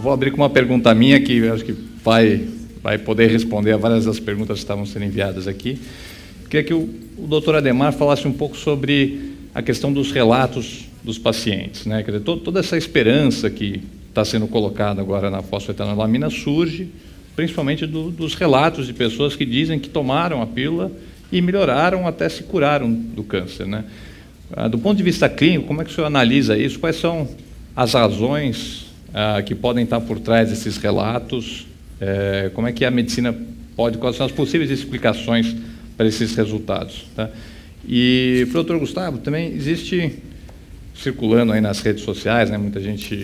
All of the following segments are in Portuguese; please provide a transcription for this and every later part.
vou abrir com uma pergunta minha que eu acho que vai poder responder a várias das perguntas que estavam sendo enviadas aqui. Queria que o doutor Adhemar falasse um pouco sobre a questão dos relatos dos pacientes, né? Quer dizer, toda essa esperança que está sendo colocada agora na fosfetanolamina surge principalmente dos relatos de pessoas que dizem que tomaram a pílula e melhoraram, até se curaram do câncer, né? Do ponto de vista clínico, como é que o senhor analisa isso? Quais são as razões que podem estar por trás desses relatos? Como é que a medicina pode, quais são as possíveis explicações para esses resultados, tá? E para o doutor Gustavo, também existe, circulando aí nas redes sociais, né, muita gente,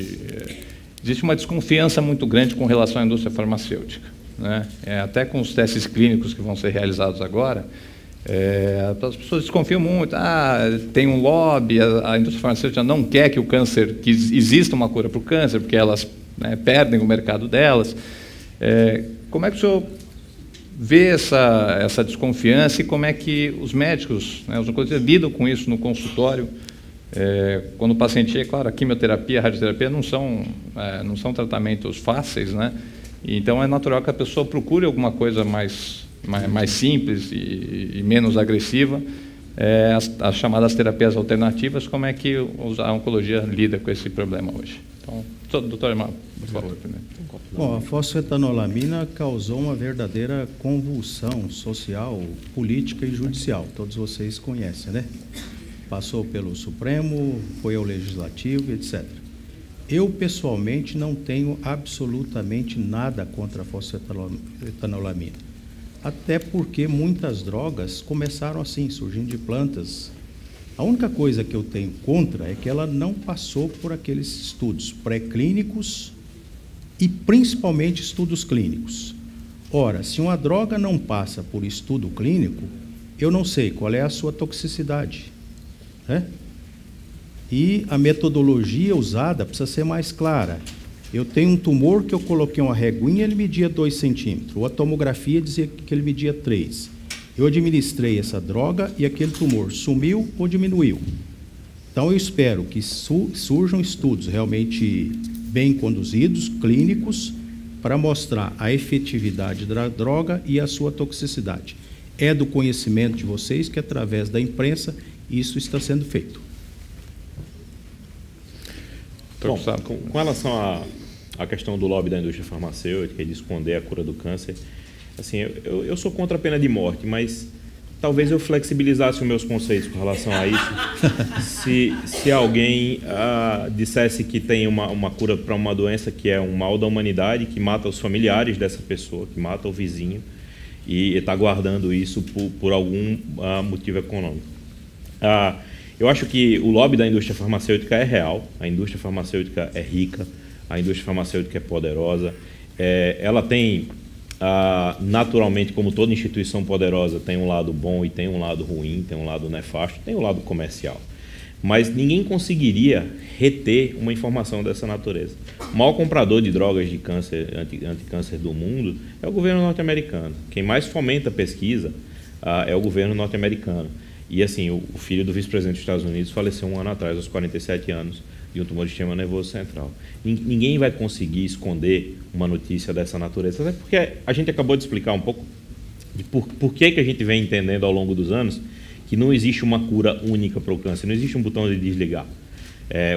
existe uma desconfiança muito grande com relação à indústria farmacêutica, né? Até com os testes clínicos que vão ser realizados agora, as pessoas desconfiam muito, tem um lobby, a indústria farmacêutica não quer que exista uma cura para o câncer, porque elas, né, perdem o mercado delas. Como é que o senhor vê essa desconfiança e como é que os médicos, né, os oncologistas, lidam com isso no consultório? Quando o paciente é, claro, a quimioterapia, a radioterapia não são tratamentos fáceis, né? Então é natural que a pessoa procure alguma coisa mais simples e menos agressiva, as chamadas terapias alternativas. Como é que a oncologia lida com esse problema hoje? Então, doutor Adhemar, por favor, primeiro. Bom, a fosfetanolamina causou uma verdadeira convulsão social, política e judicial. Todos vocês conhecem, né? Passou pelo Supremo, foi ao Legislativo, etc. Eu, pessoalmente, não tenho absolutamente nada contra a fosfetanolamina. Até porque muitas drogas começaram assim, surgindo de plantas. A única coisa que eu tenho contra é que ela não passou por aqueles estudos pré-clínicos e principalmente estudos clínicos. Ora, se uma droga não passa por estudo clínico, eu não sei qual é a sua toxicidade, né? E a metodologia usada precisa ser mais clara. Eu tenho um tumor que eu coloquei uma reguinha, ele media 2 centímetros. A tomografia dizia que ele media 3. Eu administrei essa droga e aquele tumor sumiu ou diminuiu. Então, eu espero que surjam estudos realmente bem conduzidos, clínicos, para mostrar a efetividade da droga e a sua toxicidade. É do conhecimento de vocês que, através da imprensa, isso está sendo feito. Bom, com relação à questão do lobby da indústria farmacêutica e de esconder a cura do câncer, assim, eu sou contra a pena de morte, mas talvez eu flexibilizasse os meus conceitos com relação a isso se alguém dissesse que tem uma cura para uma doença que é um mal da humanidade, que mata os familiares dessa pessoa, que mata o vizinho, e está guardando isso por algum motivo econômico. Eu acho que o lobby da indústria farmacêutica é real, a indústria farmacêutica é rica, a indústria farmacêutica é poderosa, ela tem, naturalmente, como toda instituição poderosa, tem um lado bom e tem um lado ruim, tem um lado nefasto, tem um lado comercial. Mas ninguém conseguiria reter uma informação dessa natureza. O maior comprador de drogas de câncer, anticâncer do mundo é o governo norte-americano. Quem mais fomenta a pesquisa é o governo norte-americano. E assim, o filho do vice-presidente dos Estados Unidos faleceu um ano atrás, aos 47 anos, de um tumor de sistema nervoso central. Ninguém vai conseguir esconder uma notícia dessa natureza, até porque a gente acabou de explicar um pouco de por que a gente vem entendendo ao longo dos anos que não existe uma cura única para o câncer, não existe um botão de desligar.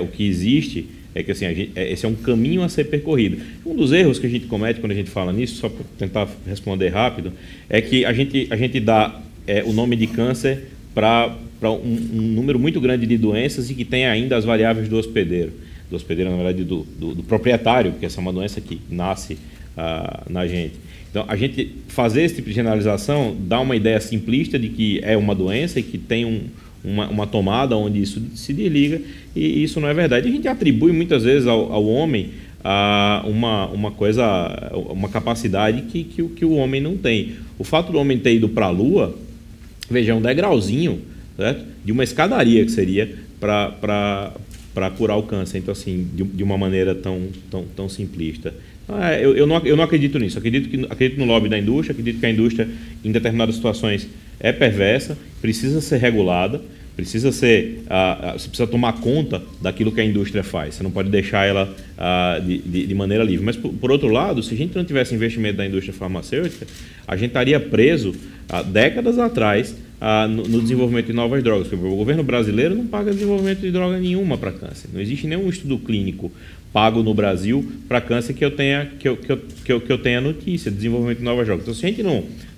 O que existe é que assim, esse é um caminho a ser percorrido. Um dos erros que a gente comete quando a gente fala nisso, só para tentar responder rápido, é que a gente dá o nome de câncer para um número muito grande de doenças e que tem ainda as variáveis do hospedeiro. Do hospedeiro, na verdade, do proprietário, porque essa é uma doença que nasce na gente. Então, a gente fazer esse tipo de generalização dá uma ideia simplista de que é uma doença e que tem uma tomada onde isso se desliga, e isso não é verdade. A gente atribui muitas vezes ao homem uma capacidade que o homem não tem. O fato do homem ter ido para a Lua, veja, é um degrauzinho, certo? De uma escadaria que seria para curar o câncer. Então, assim, de uma maneira tão simplista. Eu não acredito nisso. Acredito no lobby da indústria, acredito que a indústria, em determinadas situações, é perversa, precisa ser regulada, Precisa ser, você precisa tomar conta daquilo que a indústria faz. Você não pode deixar ela de maneira livre. Mas, por outro lado, se a gente não tivesse investimento da indústria farmacêutica, a gente estaria preso décadas atrás no desenvolvimento de novas drogas. Porque o governo brasileiro não paga desenvolvimento de droga nenhuma para câncer. Não existe nenhum estudo clínico pago no Brasil para câncer que eu tenha notícia de desenvolvimento de novas drogas. Então, se a gente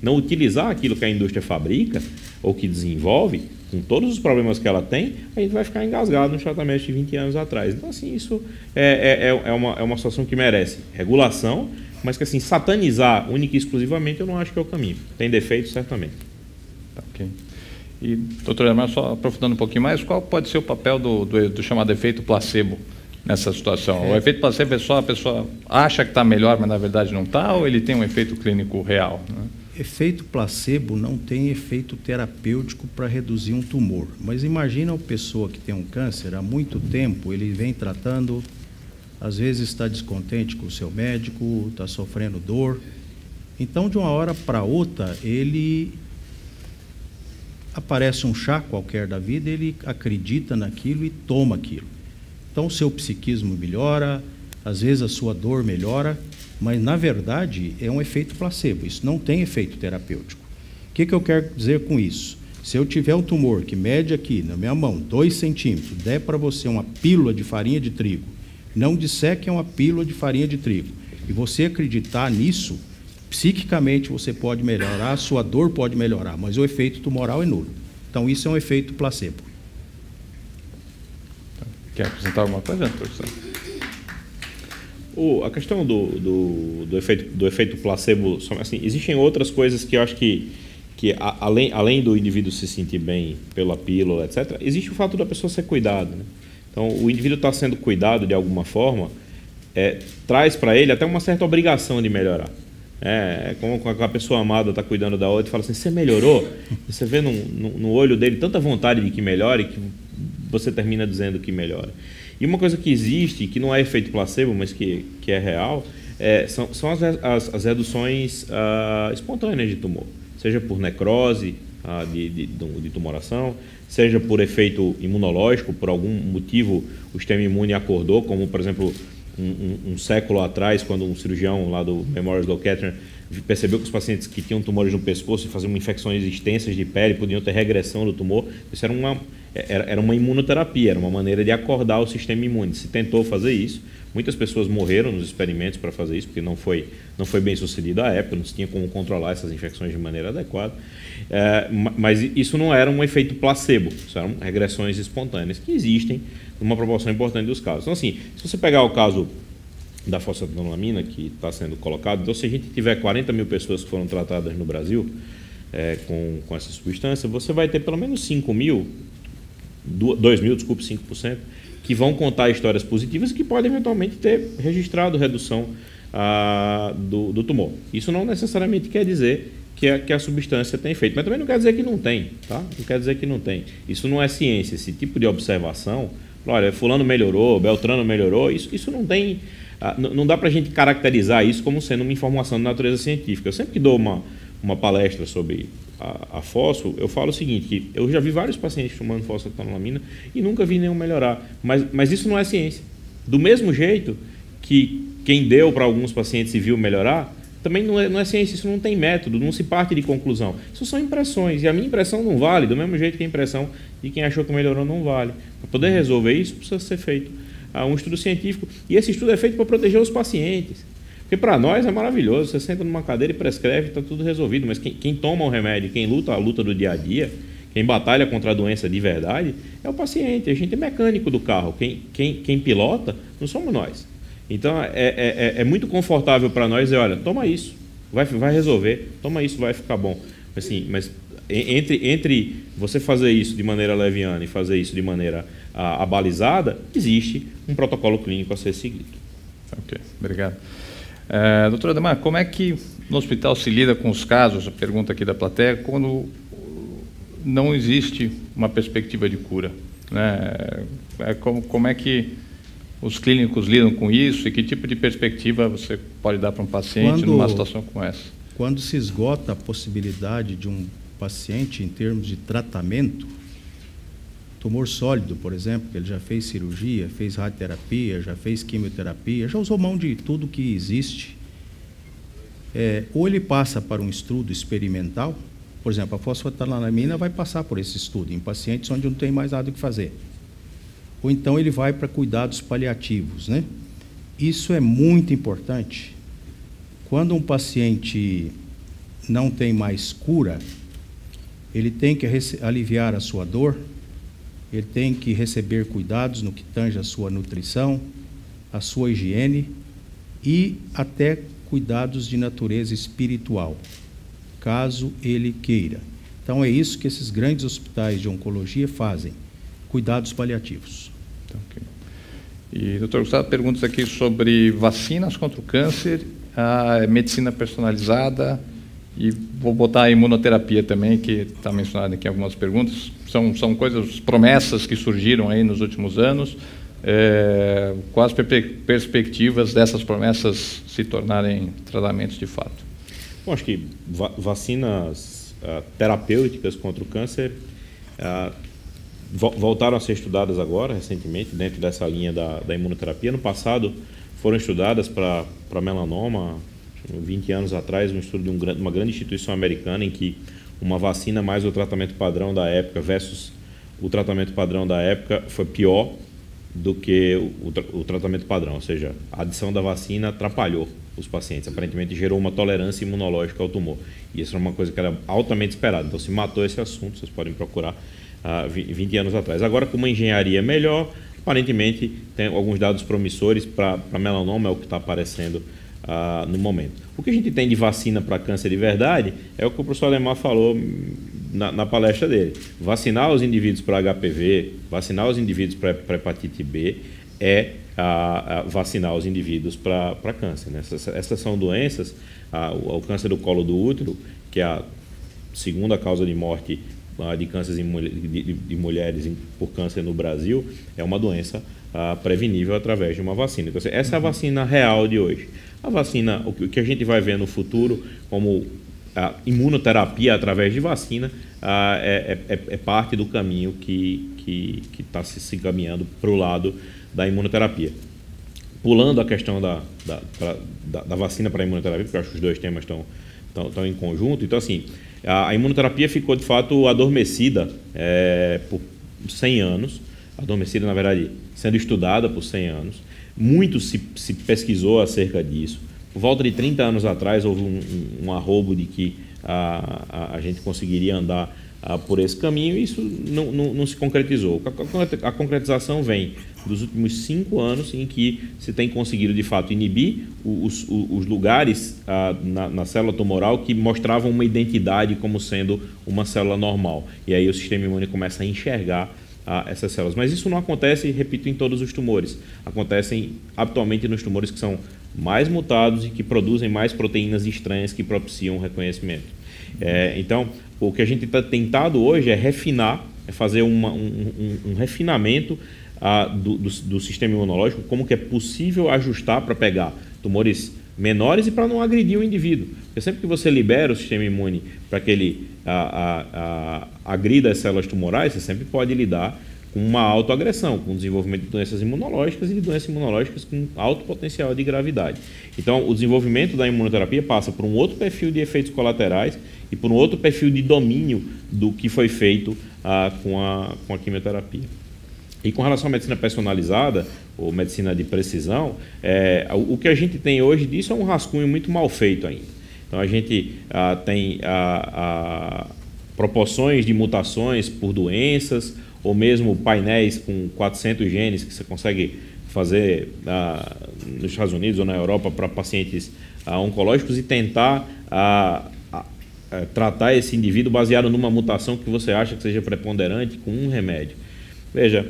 não utilizar aquilo que a indústria fabrica ou que desenvolve, com todos os problemas que ela tem, a gente vai ficar engasgado nos tratamentos de 20 anos atrás. Então, assim, isso é uma situação que merece regulação, mas que, assim, satanizar única e exclusivamente eu não acho que é o caminho. Tem defeitos, certamente. Ok. E, doutor Ademar, só aprofundando um pouquinho mais, qual pode ser o papel do chamado efeito placebo nessa situação? O efeito placebo é só a pessoa acha que está melhor, mas na verdade não está, ou ele tem um efeito clínico real, né? Efeito placebo não tem efeito terapêutico para reduzir um tumor. Mas imagina uma pessoa que tem um câncer há muito tempo, ele vem tratando, às vezes está descontente com o seu médico, está sofrendo dor. Então, de uma hora para outra, ele aparece um chá qualquer da vida, ele acredita naquilo e toma aquilo. Então, o seu psiquismo melhora, às vezes a sua dor melhora, mas, na verdade, é um efeito placebo. Isso não tem efeito terapêutico. O que eu quero dizer com isso? Se eu tiver um tumor que mede aqui, na minha mão, 2 centímetros, der para você uma pílula de farinha de trigo, não disser que é uma pílula de farinha de trigo, e você acreditar nisso, psiquicamente você pode melhorar, a sua dor pode melhorar, mas o efeito tumoral é nulo. Então, isso é um efeito placebo. Quer acrescentar alguma coisa, professor? A questão do efeito placebo, assim, existem outras coisas que eu acho que além do indivíduo se sentir bem pela pílula, etc., existe o fato da pessoa ser cuidada, né? Então, o indivíduo está sendo cuidado de alguma forma, traz para ele até uma certa obrigação de melhorar. Como a pessoa amada está cuidando da outra e fala assim, você melhorou? Você vê no olho dele tanta vontade de que melhore que você termina dizendo que melhora. E uma coisa que existe, que não é efeito placebo, mas que é real, são as reduções espontâneas de tumor. Seja por necrose de tumoração, seja por efeito imunológico, por algum motivo o sistema imune acordou, como, por exemplo, um século atrás, quando um cirurgião lá do Memorial Sloan Kettering percebeu que os pacientes que tinham tumores no pescoço e faziam infecções extensas de pele podiam ter regressão do tumor. Isso era uma imunoterapia, era uma maneira de acordar o sistema imune. Se tentou fazer isso, muitas pessoas morreram nos experimentos para fazer isso, porque não foi bem sucedido à época, não se tinha como controlar essas infecções de maneira adequada. Mas isso não era um efeito placebo, isso eram regressões espontâneas que existem numa proporção importante dos casos. Então, assim, se você pegar o caso da fosfetanolamina, que está sendo colocado, então, se a gente tiver 40 mil pessoas que foram tratadas no Brasil com essa substância, você vai ter pelo menos 5 mil, 2 mil, desculpe, 5%, que vão contar histórias positivas e que podem eventualmente ter registrado redução do tumor. Isso não necessariamente quer dizer que a substância tem efeito, mas também não quer dizer que não tem, tá? Não quer dizer que não tem. Isso não é ciência. Esse tipo de observação, olha, fulano melhorou, Beltrano melhorou, isso não tem... Não dá para a gente caracterizar isso como sendo uma informação de natureza científica. Eu sempre que dou uma palestra sobre a fósforo, eu falo o seguinte, que eu já vi vários pacientes tomando fosfetanolamina e nunca vi nenhum melhorar, mas isso não é ciência. Do mesmo jeito que quem deu para alguns pacientes e viu melhorar, também não é ciência, isso não tem método, não se parte de conclusão. Isso são impressões, e a minha impressão não vale, do mesmo jeito que a impressão de quem achou que melhorou não vale. Para poder resolver isso, precisa ser feito um estudo científico, e esse estudo é feito para proteger os pacientes. Porque para nós é maravilhoso, você senta numa cadeira e prescreve, está tudo resolvido, mas quem toma o remédio, quem luta a luta do dia a dia, quem batalha contra a doença de verdade, é o paciente, a gente é mecânico do carro, quem pilota não somos nós. Então é muito confortável para nós dizer, olha, toma isso, vai resolver, toma isso, vai ficar bom. Assim, mas entre você fazer isso de maneira leviana e fazer isso de maneira abalizada, existe um protocolo clínico a ser seguido. Ok, obrigado. Doutor Ademar, como é que no hospital se lida com os casos, a pergunta aqui da plateia, quando não existe uma perspectiva de cura, né? Como é que os clínicos lidam com isso e que tipo de perspectiva você pode dar para um paciente numa situação como essa? Quando se esgota a possibilidade de um paciente em termos de tratamento, tumor sólido, por exemplo, que ele já fez cirurgia, fez radioterapia, já fez quimioterapia, já usou mão de tudo que existe. Ou ele passa para um estudo experimental, por exemplo, a fosfetanolamina vai passar por esse estudo em pacientes onde não tem mais nada o que fazer. Ou então ele vai para cuidados paliativos, né? Isso é muito importante. Quando um paciente não tem mais cura, ele tem que aliviar a sua dor, ele tem que receber cuidados no que tange a sua nutrição, a sua higiene e até cuidados de natureza espiritual, caso ele queira. Então é isso que esses grandes hospitais de oncologia fazem, cuidados paliativos. Okay. E, doutor Gustavo, perguntas aqui sobre vacinas contra o câncer, a medicina personalizada e vou botar a imunoterapia também, que está mencionada aqui em algumas perguntas. São coisas, promessas que surgiram aí nos últimos anos. Quais as perspectivas dessas promessas se tornarem tratamentos de fato? Bom, acho que vacinas terapêuticas contra o câncer voltaram a ser estudadas agora, recentemente, dentro dessa linha da imunoterapia. No passado, foram estudadas para melanoma, 20 anos atrás, um estudo de uma grande instituição americana em que uma vacina mais o tratamento padrão da época versus o tratamento padrão da época foi pior do que o tratamento padrão, ou seja, a adição da vacina atrapalhou os pacientes, aparentemente gerou uma tolerância imunológica ao tumor. E isso é uma coisa que era altamente esperada, então se matou esse assunto, vocês podem procurar 20 anos atrás. Agora, com uma engenharia melhor, aparentemente tem alguns dados promissores para melanoma, é o que está aparecendo no momento. O que a gente tem de vacina para câncer de verdade é o que o professor Ademar falou na palestra dele. Vacinar os indivíduos para HPV, vacinar os indivíduos para hepatite B vacinar os indivíduos para câncer, né? Essas são doenças, o câncer do colo do útero, que é a segunda causa de morte de cânceres de mulheres por câncer no Brasil, é uma doença prevenível através de uma vacina. Então, essa é a vacina real de hoje. A vacina, o que a gente vai ver no futuro como imunoterapia através de vacina, é parte do caminho que está se encaminhando para o lado da imunoterapia. Pulando a questão da vacina para a imunoterapia, porque eu acho que os dois temas estão em conjunto. Então, assim, a imunoterapia ficou, de fato, adormecida por 100 anos. Adormecida, na verdade, sendo estudada por 100 anos. Muito se pesquisou acerca disso. Por volta de 30 anos atrás, houve um arrobo de que a gente conseguiria andar por esse caminho, e isso não se concretizou. A concretização vem dos últimos 5 anos, em que se tem conseguido, de fato, inibir os lugares na célula tumoral que mostravam uma identidade como sendo uma célula normal. E aí o sistema imune começa a enxergar essas células. Mas isso não acontece, repito, em todos os tumores. Acontecem habitualmente nos tumores que são mais mutados e que produzem mais proteínas estranhas que propiciam o reconhecimento. Então, o que a gente está tentado hoje é refinar, fazer um refinamento do sistema imunológico, como que é possível ajustar para pegar tumores menores e para não agredir o indivíduo. Porque sempre que você libera o sistema imune para que ele agrida as células tumorais, você sempre pode lidar com uma autoagressão, com o desenvolvimento de doenças imunológicas e de doenças imunológicas com alto potencial de gravidade. Então, o desenvolvimento da imunoterapia passa por um outro perfil de efeitos colaterais e por um outro perfil de domínio do que foi feito com a quimioterapia. E com relação à medicina personalizada, ou medicina de precisão, o que a gente tem hoje disso é um rascunho muito mal feito ainda. Então, a gente tem proporções de mutações por doenças, ou mesmo painéis com 400 genes que você consegue fazer nos Estados Unidos ou na Europa para pacientes oncológicos e tentar tratar esse indivíduo baseado numa mutação que você acha que seja preponderante com um remédio. Veja,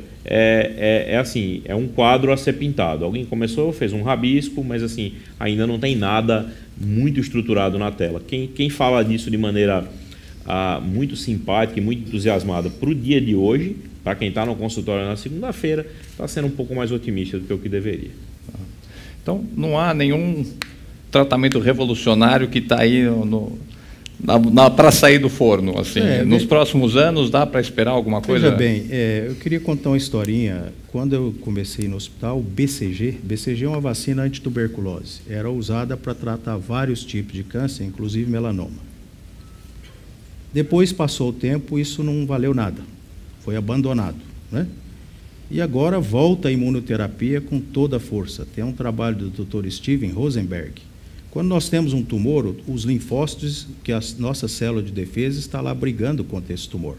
assim, é um quadro a ser pintado. Alguém começou, fez um rabisco, mas assim, ainda não tem nada muito estruturado na tela. Quem fala disso de maneira muito simpática e muito entusiasmada para o dia de hoje, para quem está no consultório na segunda-feira, está sendo um pouco mais otimista do que o que deveria. Então, não há nenhum tratamento revolucionário que está aí para sair do forno, assim, nos próximos anos dá para esperar alguma coisa? Veja bem, eu queria contar uma historinha. Quando eu comecei no hospital, o BCG é uma vacina antituberculose. Era usada para tratar vários tipos de câncer, inclusive melanoma. Depois passou o tempo, isso não valeu nada, foi abandonado, né? E agora volta a imunoterapia com toda a força. Tem um trabalho do Dr. Steven Rosenberg. Quando nós temos um tumor, os linfócitos, que a nossa célula de defesa está lá brigando contra esse tumor.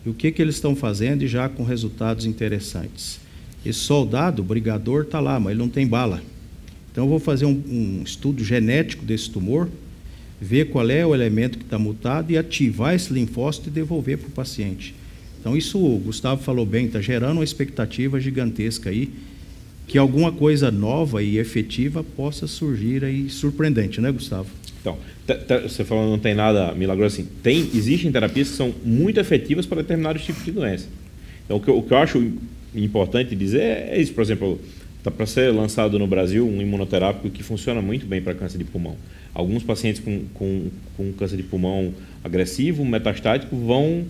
E o que eles estão fazendo, e já com resultados interessantes? Esse soldado, o brigador, está lá, mas ele não tem bala. Então, eu vou fazer um estudo genético desse tumor, ver qual é o elemento que está mutado e ativar esse linfócito e devolver para o paciente. Então, isso o Gustavo falou bem, está gerando uma expectativa gigantesca aí, que alguma coisa nova e efetiva possa surgir aí, surpreendente, né, Gustavo? Então, você falou não tem nada milagroso assim. Existem terapias que são muito efetivas para determinados tipos de doença. Então, o que eu acho importante dizer é isso. Por exemplo, está para ser lançado no Brasil um imunoterápico que funciona muito bem para câncer de pulmão. Alguns pacientes com câncer de pulmão agressivo, metastático, vão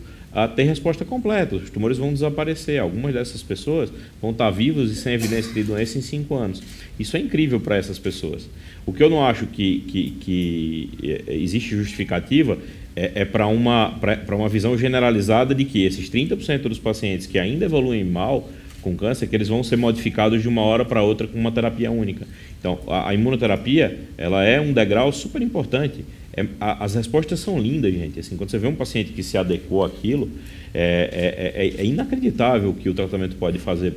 ter resposta completa. Os tumores vão desaparecer. Algumas dessas pessoas vão estar vivas e sem evidência de doença em 5 anos. Isso é incrível para essas pessoas. O que eu não acho que existe justificativa é para uma visão generalizada de que esses 30% dos pacientes que ainda evoluem mal com câncer, que eles vão ser modificados de uma hora para outra com uma terapia única. Então, a imunoterapia, ela é um degrau super importante. As respostas são lindas, gente. Assim, quando você vê um paciente que se adequou àquilo, é inacreditável o que o tratamento pode fazer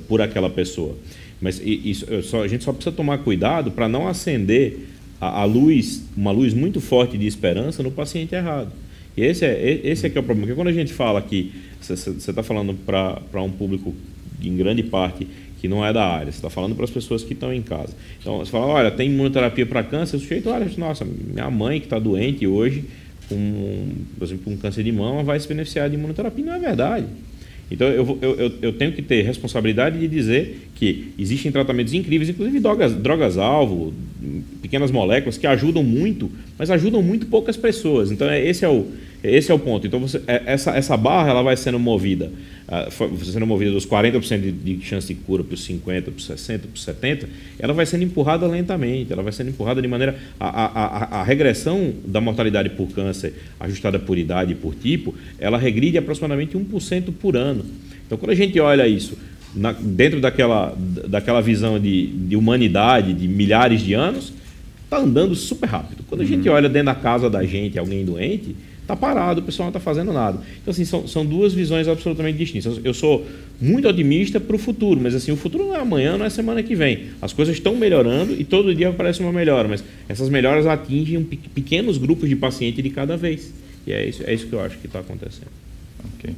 por aquela pessoa. Mas a gente só precisa tomar cuidado para não acender uma luz muito forte de esperança no paciente errado. E esse é que é o problema. Porque quando a gente fala que você está falando para um público, em grande parte, que não é da área, você está falando para as pessoas que estão em casa. Então, você fala, olha, tem imunoterapia para câncer, o sujeito, olha, nossa, minha mãe que está doente hoje, por exemplo, com câncer de mama, vai se beneficiar de imunoterapia. Não é verdade. Então, eu tenho que ter responsabilidade de dizer que existem tratamentos incríveis, inclusive drogas-alvo, pequenas moléculas que ajudam muito, mas ajudam muito poucas pessoas. Então, esse é o ponto. Então, essa barra ela vai sendo movida dos 40% de chance de cura para os 50%, para os 60%, para os 70%, ela vai sendo empurrada lentamente, ela vai sendo empurrada de maneira... A regressão da mortalidade por câncer, ajustada por idade e por tipo, ela regride aproximadamente 1% por ano. Então, quando a gente olha isso dentro daquela visão de humanidade, de milhares de anos, está andando super rápido. Quando a gente olha dentro da casa da gente, alguém doente, está parado, o pessoal não está fazendo nada. Então, assim, são duas visões absolutamente distintas. Eu sou muito otimista para o futuro, mas assim, o futuro não é amanhã, não é semana que vem. As coisas estão melhorando e todo dia aparece uma melhora, mas essas melhoras atingem pequenos grupos de pacientes de cada vez. E é isso que eu acho que está acontecendo. Ok.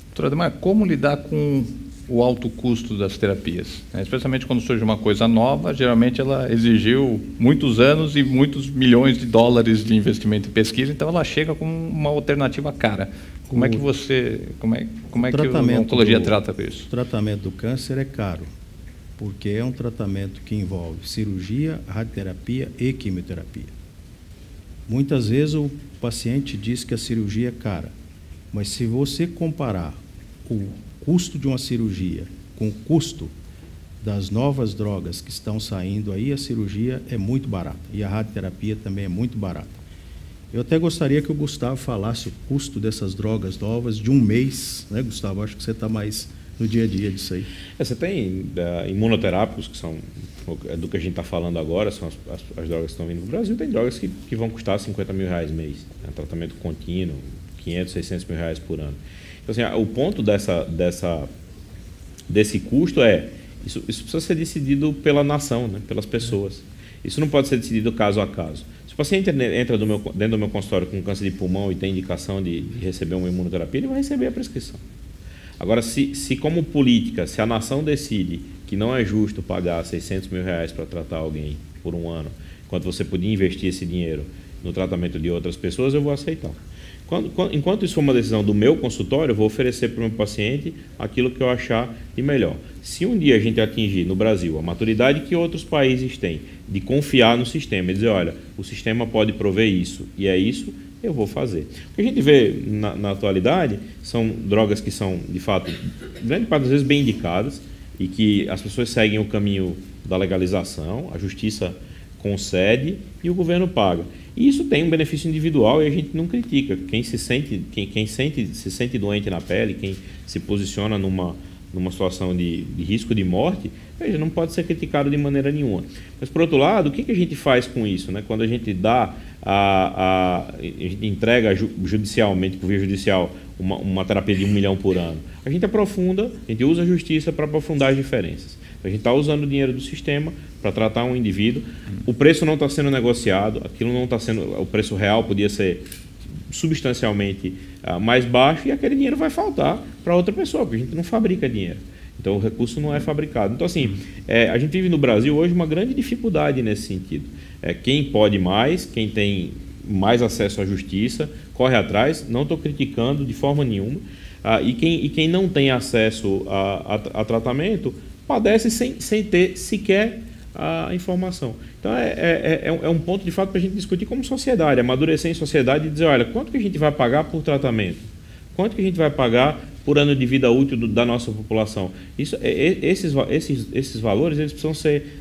Doutor Ademar, como lidar com o alto custo das terapias? Especialmente quando surge uma coisa nova, geralmente ela exigiu muitos anos e muitos milhões de dólares de investimento em pesquisa, então ela chega com uma alternativa cara. Como é que a oncologia trata isso? O tratamento do câncer é caro, porque é um tratamento que envolve cirurgia, radioterapia e quimioterapia. Muitas vezes o paciente diz que a cirurgia é cara, mas se você comparar o custo de uma cirurgia com o custo das novas drogas que estão saindo aí, a cirurgia é muito barata e a radioterapia também é muito barata. Eu até gostaria que o Gustavo falasse o custo dessas drogas novas de um mês, né, Gustavo? Acho que você está mais no dia a dia disso aí. Você tem imunoterápicos, que são do que a gente está falando agora, são as drogas que estão vindo no Brasil, tem drogas que vão custar R$50 mil mês, né, tratamento contínuo, 500, 600 mil reais por ano. Então, assim, o ponto desse custo isso precisa ser decidido pela nação, né, pelas pessoas. Isso não pode ser decidido caso a caso. Se o paciente entra dentro do meu consultório com câncer de pulmão e tem indicação de receber uma imunoterapia, ele vai receber a prescrição. Agora, se como política, se a nação decide que não é justo pagar 600 mil reais para tratar alguém por um ano, enquanto você podia investir esse dinheiro no tratamento de outras pessoas, eu vou aceitar. Enquanto isso for uma decisão do meu consultório, eu vou oferecer para o meu paciente aquilo que eu achar de melhor. Se um dia a gente atingir no Brasil a maturidade que outros países têm de confiar no sistema e dizer, olha, o sistema pode prover isso e é isso, eu vou fazer. O que a gente vê na atualidade são drogas que são, de fato, grande parte das vezes bem indicadas e que as pessoas seguem o caminho da legalização, a justiça concede e o governo paga. E isso tem um benefício individual e a gente não critica. Quem se sente doente na pele, quem se posiciona numa situação de risco de morte, veja, não pode ser criticado de maneira nenhuma. Mas, por outro lado, o que a gente faz com isso, né? Quando a gente dá, a gente entrega judicialmente, por via judicial, uma terapia de 1 milhão por ano, a gente aprofunda, a gente usa a justiça para aprofundar as diferenças. A gente está usando o dinheiro do sistema para tratar um indivíduo, o preço não está sendo negociado, aquilo não está sendo, o preço real podia ser substancialmente mais baixo e aquele dinheiro vai faltar para outra pessoa, porque a gente não fabrica dinheiro. Então, o recurso não é fabricado. Então, assim, a gente vive no Brasil hoje uma grande dificuldade nesse sentido. Quem pode mais, quem tem mais acesso à justiça, corre atrás, não estou criticando de forma nenhuma, e quem não tem acesso a tratamento, padece sem ter sequer a informação. Então, é um ponto, de fato, para a gente discutir como sociedade, amadurecer em sociedade e dizer, olha, quanto que a gente vai pagar por tratamento? Quanto que a gente vai pagar por ano de vida útil da nossa população? Esses valores eles precisam ser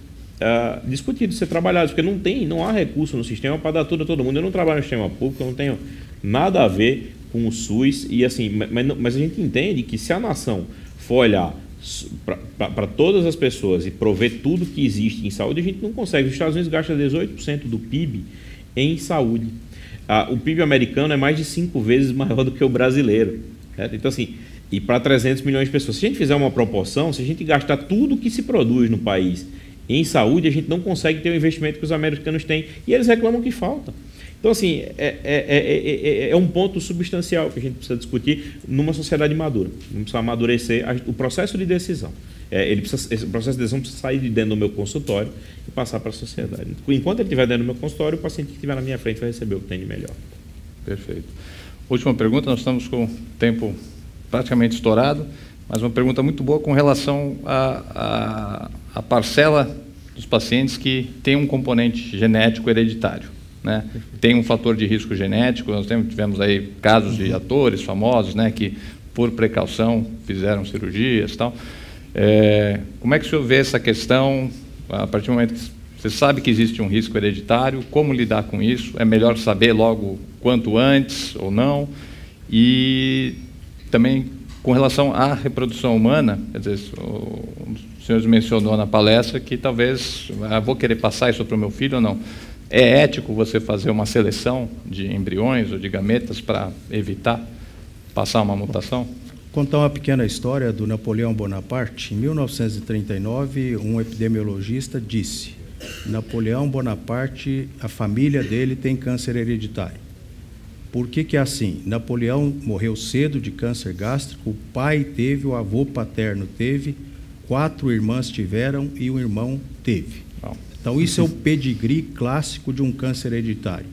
discutidos, ser trabalhados, porque não há recurso no sistema para dar tudo a todo mundo. Eu não trabalho no sistema público, eu não tenho nada a ver com o SUS, e assim, mas a gente entende que se a nação for olhar para todas as pessoas e prover tudo que existe em saúde, a gente não consegue. Os Estados Unidos gastam 18% do PIB em saúde. O PIB americano é mais de 5 vezes maior do que o brasileiro. Certo? Então, assim, e para 300 milhões de pessoas. Se a gente fizer uma proporção, se a gente gastar tudo que se produz no país em saúde, a gente não consegue ter o investimento que os americanos têm. E eles reclamam que falta. Então, assim, é um ponto substancial que a gente precisa discutir numa sociedade madura. Vamos precisar amadurecer o processo de decisão. Esse processo de decisão precisa sair de dentro do meu consultório e passar para a sociedade. Enquanto ele estiver dentro do meu consultório, o paciente que estiver na minha frente vai receber o que tem de melhor. Perfeito. Última pergunta, nós estamos com o tempo praticamente estourado, mas uma pergunta muito boa com relação à parcela dos pacientes que tem um componente genético hereditário. Né? Tem um fator de risco genético, nós tivemos aí casos de atores famosos, né, que por precaução fizeram cirurgias e tal. Como é que o senhor vê essa questão, a partir do momento que você sabe que existe um risco hereditário, como lidar com isso? É melhor saber logo quanto antes ou não? E também com relação à reprodução humana, quer dizer, o senhor mencionou na palestra que talvez vou querer passar isso para o meu filho ou não. É ético você fazer uma seleção de embriões ou de gametas para evitar passar uma mutação? Contar uma pequena história do Napoleão Bonaparte. Em 1939, um epidemiologista disse: Napoleão Bonaparte, a família dele tem câncer hereditário. Por que é assim? Napoleão morreu cedo de câncer gástrico, o pai teve, o avô paterno teve, 4 irmãs tiveram e um irmão teve. Então, isso é o pedigree clássico de um câncer hereditário.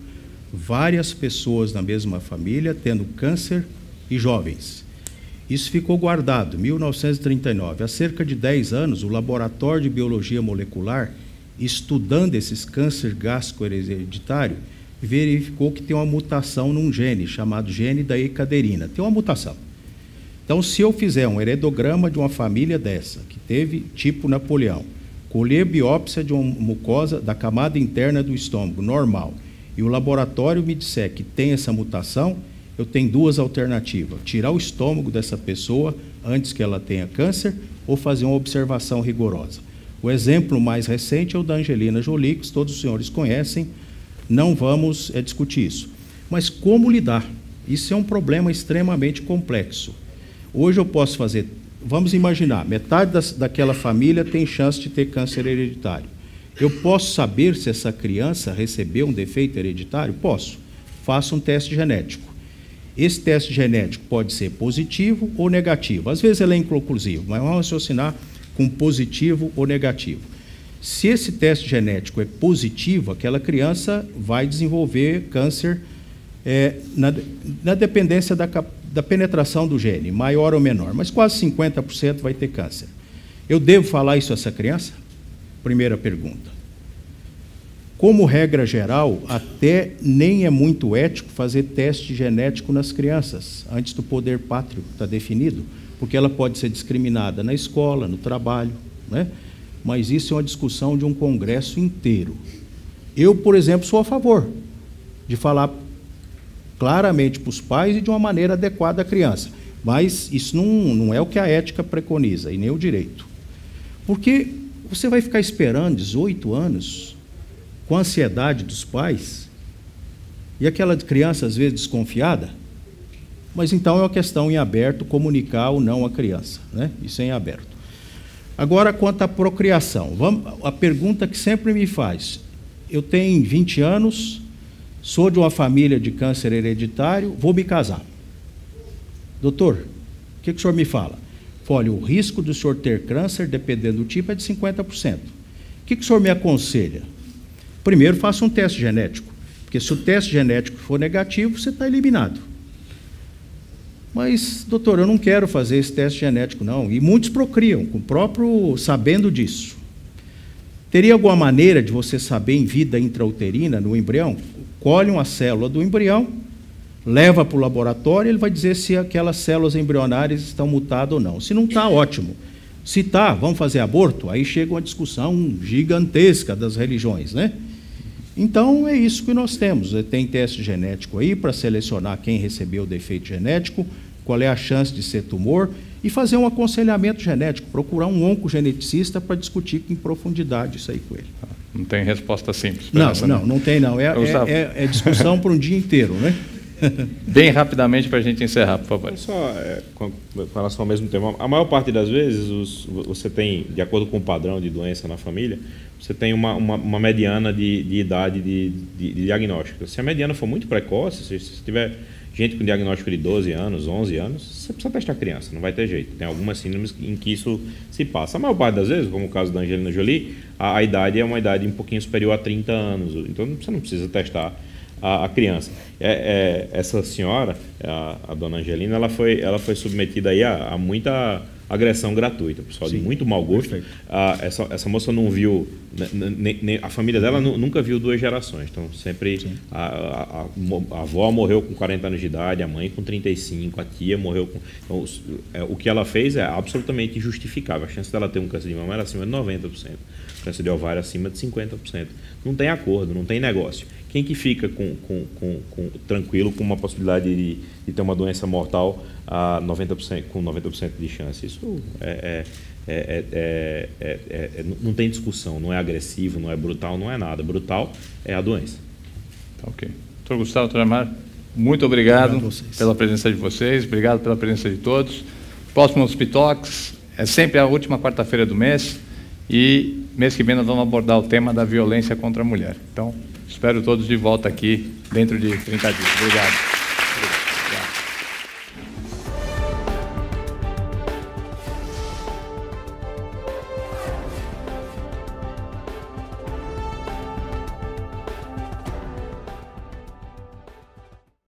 Várias pessoas na mesma família tendo câncer e jovens. Isso ficou guardado em 1939. Há cerca de 10 anos, o Laboratório de Biologia Molecular, estudando esses câncer gástrico hereditário, verificou que tem uma mutação num gene, chamado gene da ecaderina. Tem uma mutação. Então, se eu fizer um heredograma de uma família dessa, que teve tipo Napoleão, colher biópsia de uma mucosa da camada interna do estômago, normal, e o laboratório me disser que tem essa mutação, eu tenho 2 alternativas: tirar o estômago dessa pessoa antes que ela tenha câncer ou fazer uma observação rigorosa. O exemplo mais recente é o da Angelina Jolie, que todos os senhores conhecem, não vamos discutir isso. Mas como lidar? Isso é um problema extremamente complexo. Hoje eu posso fazer, vamos imaginar, metade daquela família tem chance de ter câncer hereditário. Eu posso saber se essa criança recebeu um defeito hereditário? Posso. Faço um teste genético. Esse teste genético pode ser positivo ou negativo. Às vezes ele é inconclusivo, mas vamos raciocinar com positivo ou negativo. Se esse teste genético é positivo, aquela criança vai desenvolver câncer na dependência da penetração do gene, maior ou menor, mas quase 50% vai ter câncer. Eu devo falar isso a essa criança? Primeira pergunta. Como regra geral, até nem é muito ético fazer teste genético nas crianças, antes do poder pátrio estar definido, porque ela pode ser discriminada na escola, no trabalho, né? Mas isso é uma discussão de um congresso inteiro. Eu, por exemplo, sou a favor de falar claramente para os pais e de uma maneira adequada à criança, mas isso não é o que a ética preconiza, e nem o direito. Porque você vai ficar esperando 18 anos com a ansiedade dos pais, e aquela criança, às vezes, desconfiada, mas então é uma questão em aberto, comunicar ou não a criança, né? Isso é em aberto. Agora, quanto à procriação, a pergunta que sempre me faz, eu tenho 20 anos, sou de uma família de câncer hereditário, vou me casar. Doutor, o que o senhor me fala? Olha, o risco do senhor ter câncer, dependendo do tipo, é de 50%. O que o senhor me aconselha? Primeiro, faça um teste genético, porque se o teste genético for negativo, você está eliminado. Mas, doutor, eu não quero fazer esse teste genético, não. E muitos procriam, com o próprio sabendo disso. Teria alguma maneira de você saber em vida intrauterina, no embrião? Colhe uma célula do embrião, leva para o laboratório, ele vai dizer se aquelas células embrionárias estão mutadas ou não. Se não está, ótimo. Se está, vamos fazer aborto? Aí chega uma discussão gigantesca das religiões, né? Então, é isso que nós temos. Tem teste genético aí para selecionar quem recebeu o defeito genético, qual é a chance de ser tumor, e fazer um aconselhamento genético, procurar um oncogeneticista para discutir em profundidade isso aí com ele. Não tem resposta simples. Não tem não. É discussão por um dia inteiro, né? Bem rapidamente para a gente encerrar, por favor. Só com relação ao mesmo tema, a maior parte das vezes você tem, de acordo com o padrão de doença na família, você tem uma mediana de idade de diagnóstico. Se a mediana for muito precoce, se tiver gente com diagnóstico de 12 anos, 11 anos, você precisa testar a criança, não vai ter jeito. Tem algumas síndromes em que isso se passa. A maior parte das vezes, como o caso da Angelina Jolie, a idade é uma idade um pouquinho superior a 30 anos, então você não precisa testar a criança. Essa senhora, a dona Angelina, ela foi submetida aí a muita agressão gratuita, pessoal. Sim, de muito mau gosto. Essa moça não viu, a família dela nunca viu duas gerações, então sempre a avó morreu com 40 anos de idade, a mãe com 35, a tia morreu com... Então, o que ela fez é absolutamente injustificável. A chance dela ter um câncer de mama era acima de 90%, câncer de ovário acima de 50%. Não tem acordo, não tem negócio. Quem que fica tranquilo com uma possibilidade de ter uma doença mortal a 90%, com 90% de chance? Isso não tem discussão, não é agressivo, não é brutal, não é nada. Brutal é a doença. Tá, ok. Dr. Gustavo, Dr. Amar, muito obrigado pela presença de vocês, obrigado pela presença de todos. Próximo Hospitox é sempre a última quarta-feira do mês e mês que vem nós vamos abordar o tema da violência contra a mulher. Então, espero todos de volta aqui dentro de 30 dias. Obrigado.